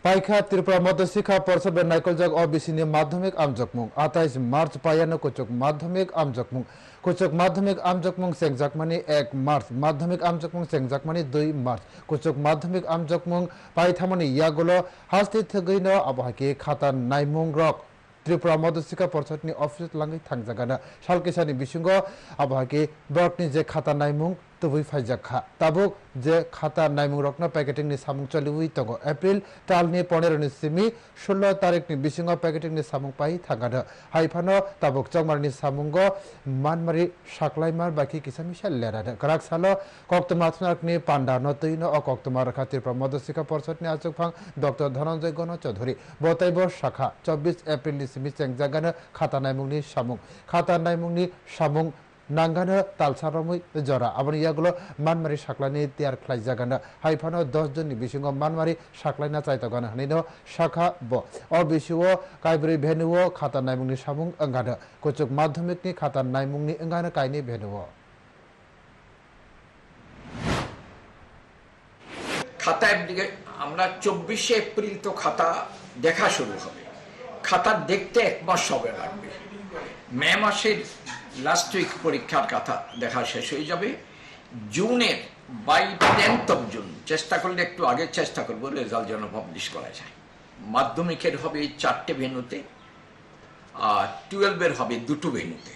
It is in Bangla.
পাইখা ত্রিপুরা মধ্যশিক্ষা পর্ষদের নাইকলজাগ অবিসিনি মাধ্যমিক আমজকমুং 28 মার্চ পায়ানো কুচক মাধ্যমিক আমজকমুং কুচক মাধ্যমিক আমজকমুং সেংজাকমানি 1 মার্চ মাধ্যমিক আমজকমুং সেংজাকমানি 2 মার্চ কুচক মাধ্যমিক আমজকমুং পাইথামানি ইয়াগুলো হাস্তি থগৈনো আবহাকি খাতা নাইমুং রক ত্রিপুরা মধ্যশিক্ষা পর্ষদনি অফিস লাঙ্গি থাংজাগানা সালকেসানি বিসঙ্গ আবহাকি ব্রকনি যে খাতা নাইমুং তুবুই ফাইজাখা তাবুক যে খাতা নাইমুং রকনা প্যাকেটিংনি সামুং চলিউই তঙ্গ এপ্রিল টালনি 15 ni simi 16 তারিখনি বিসঙ্গ প্যাকেটিংনি সামুং পাই থাঙ্গানো হাইফানো তাবুক চংমারনি সামুঙ্গ মানমারি সাকলাইমার বাকি কিসামিশা লেরাদে করাক সালো কক্তমাথনাকনি পান্ডা নতৈনো অ কক্তমার খাতির মধ্যশিক্ষা পর্ষদনি আচকফাং ডক্টর ধনঞ্জয় গণ চৌধুরী বতাইব শাখা 24 এপ্রিল ni simi চেংজাগানো খাতা নাইমুংনি সামুং নাঙ্গানো তালসারমুই জরা আবনি ইয়াগুলো মানমারি সাকলানি তিয়ার খ্লাই জাগানো হাইফানো 10 জননি বিসঙ্গ মানমারি সাকলাইনা চাইতগানো হানিনো শাখা ব অবিসুও কাইবরি ভেনুও খাতা নাইমুংনি সামুং অঙ্গানো কুচুক মাধ্যমিকনি খাতা নাইমুংনি অঙ্গানো কাইনি ভেনুও খাতা আমরা 24 এপ্রিল তো খাতা দেখা শুরু হবে খাতা দেখতে 1 মাস সময় লাগবে মে মাসের লাস্ট উইক পরীক্ষার কথা দেখা শেষ হয়ে যাবে জুনের বাই 10th of জুন চেষ্টা করলে একটু আগে চেষ্টা করবো রেজাল্ট যেন পাবলিশ করা যায় মাধ্যমিকের হবে 4টে ভেন্যুতে আর 12 এর হবে 2টো ভেন্যুতে